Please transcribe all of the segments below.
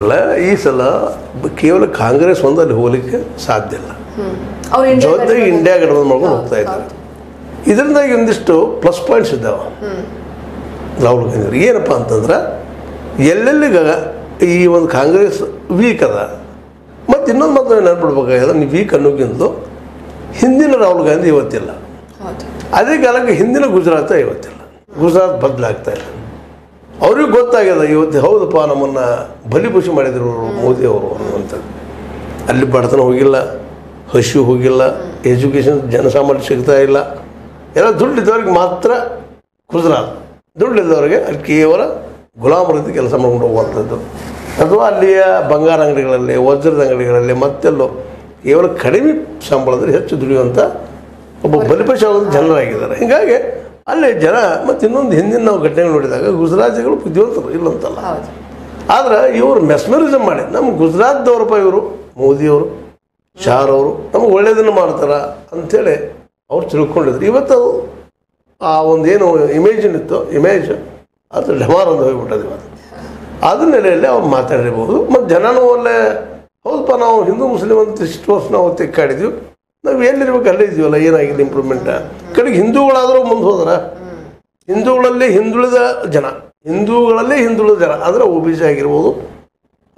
ಅಲ್ಲ ಈ ಸಲ ಕೇವಲ ಕಾಂಗ್ರೆಸ್ ಒಂದಲ್ಲಿ ಹೋಗಲಿಕ್ಕೆ ಸಾಧ್ಯ ಇಲ್ಲ. ಜೊತೆಗೆ ಇಂಡಿಯಾ ಗಠಬಂಧನ್ ಮಾಡ್ಕೊಂಡು ಹೋಗ್ತಾ ಇದ್ದಾರೆ. ಇದರಿಂದಾಗಿ ಒಂದಿಷ್ಟು ಪ್ಲಸ್ ಪಾಯಿಂಟ್ಸ್ ಇದ್ದಾವೆ ರಾಹುಲ್ ಗಾಂಧಿ. ಏನಪ್ಪ ಅಂತಂದ್ರೆ ಎಲ್ಲೆಲ್ಲಿಗ ಈ ಒಂದು ಕಾಂಗ್ರೆಸ್ ವೀಕ್ ಅದ, ಮತ್ತು ಇನ್ನೊಂದು ಮಾತ್ರ ನೆನ್ಪಿಡ್ಬೇಕಾಗಿದೆ, ನೀವು ವೀಕ್ ಅನ್ನೋಕ್ಕಿಂತಲೂ ಹಿಂದಿನ ರಾಹುಲ್ ಗಾಂಧಿ ಇವತ್ತಿಲ್ಲ. ಅದೇ ಕಾಲಕ್ಕೆ ಹಿಂದಿನ ಗುಜರಾತ ಇವತ್ತಿಲ್ಲ. ಗುಜರಾತ್ ಬದಲಾಗ್ತಾ ಇಲ್ಲ. ಅವ್ರಿಗೆ ಗೊತ್ತಾಗ್ಯದ ಇವತ್ತು ಹೌದಪ್ಪ ನಮ್ಮನ್ನು ಬಲಿಪುಷಿ ಮಾಡಿದ್ರು ಮೋದಿಯವರು ಅನ್ನುವಂಥದ್ದು. ಅಲ್ಲಿ ಬಡತನ ಹೋಗಿಲ್ಲ, ಹಸಿವು ಹೋಗಿಲ್ಲ, ಎಜುಕೇಷನ್ ಜನಸಾಮಾನ್ಯ ಸಿಗ್ತಾ ಇಲ್ಲ. ಎಲ್ಲ ದುಡ್ಡಿದ್ದವ್ರಿಗೆ ಮಾತ್ರ ಗುಜರಾತ್, ದುಡ್ಡಿದ್ದವ್ರಿಗೆ ಅಲ್ಲಿ ಕೇವಲ ಗುಲಾಮ ರೀತಿ ಕೆಲಸ ಮಾಡ್ಕೊಂಡು ಹೋಗುವಂಥದ್ದು. ಅಥವಾ ಅಲ್ಲಿಯ ಬಂಗಾರ ಅಂಗಡಿಗಳಲ್ಲಿ, ವಜ್ರದ ಅಂಗಡಿಗಳಲ್ಲಿ, ಮತ್ತೆಲ್ಲೋ ಕೇವಲ ಕಡಿಮೆ ಸಂಬಳದಲ್ಲಿ ಹೆಚ್ಚು ದುಡಿಯುವಂಥ ಒಬ್ಬ ಬಲಿಪಶು ಆಗೋದು ಜನರಾಗಿದ್ದಾರೆ. ಹೀಗಾಗಿ ಅಲ್ಲಿ ಜನ ಮತ್ತು ಇನ್ನೊಂದು ಹಿಂದಿನ ನಾವು ಘಟನೆಗಳು ನೋಡಿದಾಗ ಗುಜರಾತಿಗಳು ಬುದ್ಧಿವಂತರು ಇಲ್ಲಂತಲ್ಲ, ಆದರೆ ಇವರು ಮೆಸ್ಮರಿಸಮ್ ಮಾಡಿ ನಮ್ಮ ಗುಜರಾತ್ದವ್ರಪ್ಪ ಇವರು ಮೋದಿಯವರು ಶಾರವರು ನಮಗೆ ಒಳ್ಳೆಯದನ್ನು ಮಾಡ್ತಾರೆ ಅಂಥೇಳಿ ಅವ್ರು ತಿಳ್ಕೊಂಡಿದ್ರು. ಇವತ್ತು ಆ ಒಂದೇನು ಇಮೇಜ್ ಅದು ಢಮಾರ್ ಒಂದು ಹೋಗಿಬಿಟ್ಟದು. ಇವತ್ತು ಅದ್ರ ನೆಲೆಯಲ್ಲಿ ಅವ್ರು ಮಾತಾಡಿರ್ಬೋದು. ಮತ್ತು ಜನನೂ ಒಳ್ಳೆ ಹೌದಪ್ಪ ನಾವು ಹಿಂದೂ ಮುಸ್ಲಿಮ್ ಅಂತ ಇಷ್ಟು ವರ್ಷ ನಾವು ತೆಕ್ಕಾಡಿದ್ವಿ, ನಾವು ಎಲ್ಲಿರ್ಬೇಕು ಅಲ್ಲೇ ಇದೀವಲ್ಲ, ಏನಾಗಿದೆ ಇಂಪ್ರೂವ್ಮೆಂಟ್. ಕಡೆಗೆ ಹಿಂದೂಗಳಾದರೂ ಮುಂದೆ ಹೋದ್ರೆ ಹಿಂದೂಗಳಲ್ಲಿ ಹಿಂದುಳಿದ ಜನ ಅಂದರೆ ಒ ಬಿ ಸಿ ಆಗಿರ್ಬೋದು,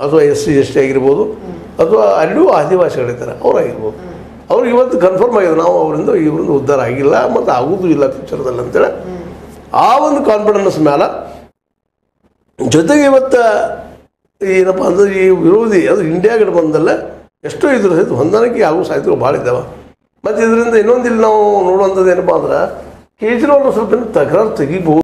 ಅಥವಾ SC ST ಆಗಿರ್ಬೋದು, ಅಥವಾ ಅಲ್ಲಿಯೂ ಆದಿವಾಸಿಗಳಿದ್ದಾರೆ ಅವರಾಗಿರ್ಬೋದು. ಅವ್ರಿಗೆ ಇವತ್ತು ಕನ್ಫರ್ಮ್ ಆಗಿದೆ ನಾವು ಇವರಿಂದ ಉದ್ಧಾರ ಆಗಿಲ್ಲ ಮತ್ತು ಆಗೋದು ಇಲ್ಲ ಫ್ಯೂಚರ್ದಲ್ಲಿ ಅಂತೇಳಿ ಆ ಒಂದು ಕಾನ್ಫಿಡೆನ್ಸ್ ಮೇಲೆ. ಜೊತೆಗೆ ಇವತ್ತು ಏನಪ್ಪ ಅಂದ್ರೆ ಈ ವಿರೋಧಿ ಅದು ಇಂಡಿಯಾ ಗಠಬಂಧನದಲ್ಲೇ ಎಷ್ಟೋ ಇದ್ರ ಸಹಿತ ಹೊಂದಾಣಿಕೆ ಆಗೋ ಸಾಧ್ಯತೆಗಳು ಭಾಳ ಇದ್ದಾವೆ. ಮತ್ತು ಇದರಿಂದ ಇನ್ನೊಂದು ಇಲ್ಲಿ ನಾವು ನೋಡುವಂಥದ್ದು ಏನಪ್ಪ ಅಂದ್ರೆ ಕೇಜ್ರಿವಾಲ್ ಸ್ವಲ್ಪ ತಕರಾರು ತೆಗಿಬಹುದು.